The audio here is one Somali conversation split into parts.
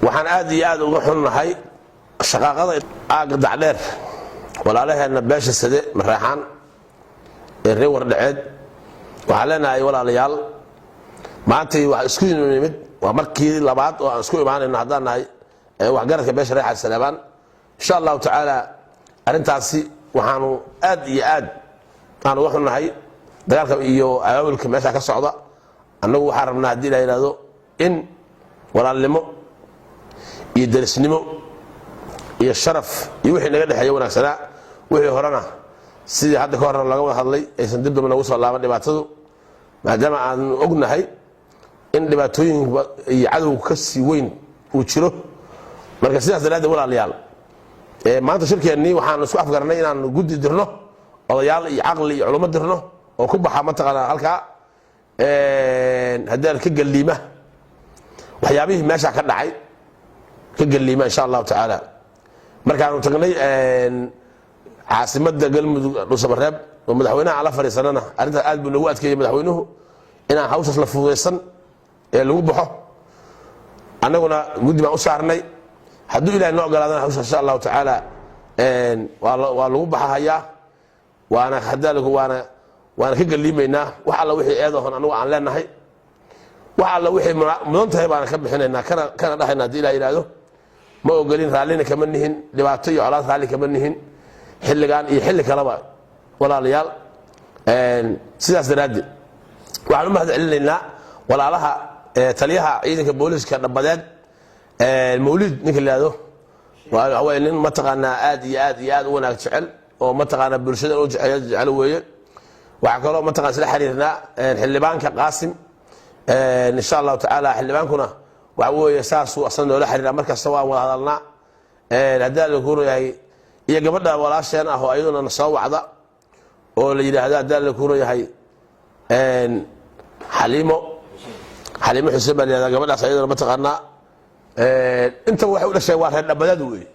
waxaan aad iyo aad uga xunnahay shaqaaqada aaga dacdheer walaalaheena beesha sade maraxaan ee reer Wardhaceed waxaan leenahay walaalayaal maantay wax isku yimid waa markii labaad oo aan isku imaanayno haddaan nahay wax garadka beesha reer Xasalabaan insha Allah taala arintaasi waxaanu aad iyo aad aan uga xunnahay dagaalka iyo aawilka meesha ka socda annagu waxaan rabnaa hadii la yiraahdo in walaalnimo iyo darisnimo iyo sharaf iyo wixii naga dhaxeeyo wanaagsanaa wixii horena sidii hadda ka horna laga wada hadlay aysan dib dambana ugu soo laaban dhibaatadu maadaama aan ognahay in dhibaatooyin iyo cadow ka sii weyn uu jiro marka sidaas daraaddeed walaalayaal maanta shirkeennii waxaan isku afgarnay inaan guddi dirno odayaal iyo caqli iyo culummo dirno oo ku baxa mataqaanaa halkaa haddaan ka galiima waxyaabihii meesha ka dhacay ka galiima insha Allah taala markaanu tagnay caasimada galmudug dhuusamareeb oo madaxweynaha la fariisanana arinta aad buu nagu adkeeyay madaxweynuhu inaan hawshaas la fududeysan ee lagu baxo annaguna guddi baan u saarnay hadduu ilaahay noo ogolaadana hawshaas insha Allah taala waa lagu baxayaa waana hadalagu waana ka galiimaynaa wax alla wixii eedahoon anagu aan leenahay wax alla wixii mudan tahay baan ka bixinaynaa kana dhaxayna hadii ilaahay yiraahdo ma ogolin raallina kama nihin dhibaato iyo colaad raalli kama nihin xilligan iyo xilli kaleba walaalayaal sidaas daraaddeed waxaan u mahadcelinaynaa walaalaha taliyaha ciidanka booliska dhabadeed mawlid ninka la yiraahdo waa nin mataqaanaa aad iyo aad u wanaag jecel oo mataqaanaa bulshada oo jecel weeye waxa kale oo mataqaanaa isla xiriirnaa xildhibaanka qaasim insha Allah taala xildhibaankuna waxa weeye saasuu asan noola xiriira markasta waan wada hadalnaa hadaa la kuurayahay iyo gabadha walaasheen ah oo ayaduna soo wacda oo la yiraahdo hadaa la kuurayahay xaliimo xuseen baa la gabadhaas ayaduna mataqaanaa inta waxa u dhashay waa reer dhabadeed weeye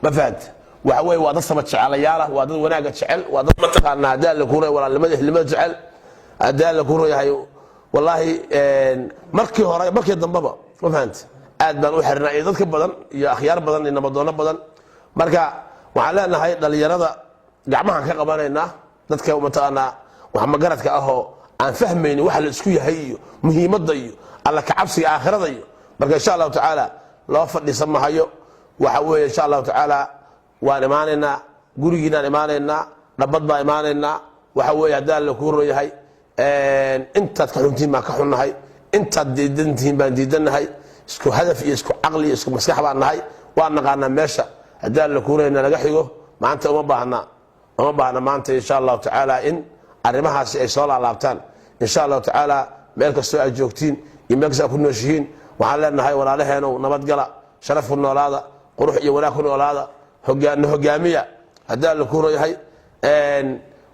ma fahamta waxa weeye waa dad sama jecelayaal ah waa dad wanaaga jecel waa dad mataqaanaa hadaa la kuurayahay walaalnimada xilmada jecel hadaa la kuurayahay wallahi markii hore markii dambaba ma fahamta aad baan u xirnaa dadka badan iyo akhyaar badan iyo nabadoono badan marka waxaan leenahay dhalinyarada gacmahan ka qabanaynaa dadka mataqaanaa wax magaradka ah oo aan fahmaynin waxa la isku yahay iyo muhiimadda iyo alla ka cabsiga aakhirada iyo marka insha Allah taala loo fadhiisan mahayo waxa weeye insha Allah taala waan imaanaynaa gurigiinaan imaanaynaa dhabad baa imaanaynaa waxa weeye hadaa la ku rooyahay intaad ka xuntiin baan ka xunnahay intaad diidantihiin baan diidanahay isku hadaf iyo isku caqli iyo isku maskax baan nahay waan naqaanaa meesha hadaa la kuurayna laga xigo maanta uma baahna maanta insha Allah taala in arrimahaasi ay soo laabtaan insha Allah taala meel kastoo aad joogtiin iyo meel kastoo ku nooshihiin waxaan leenahay walaalaheena nabad gala sharaf ku noolaada qurux iyo wanaag ku noolaada hogaamiya hadaa la kuurayahay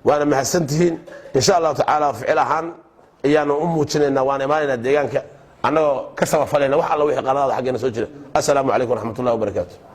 waana mahadsantihiin insha Allah taala ficil ahaan ayaanu u muujinaynaa waan imaanaynaa deegaanka annagoo ka sabafalayna wax alla wixii qaladaad xaggeena soo jira assalaamu calaykum waraxmatullaahi wabarakaatuh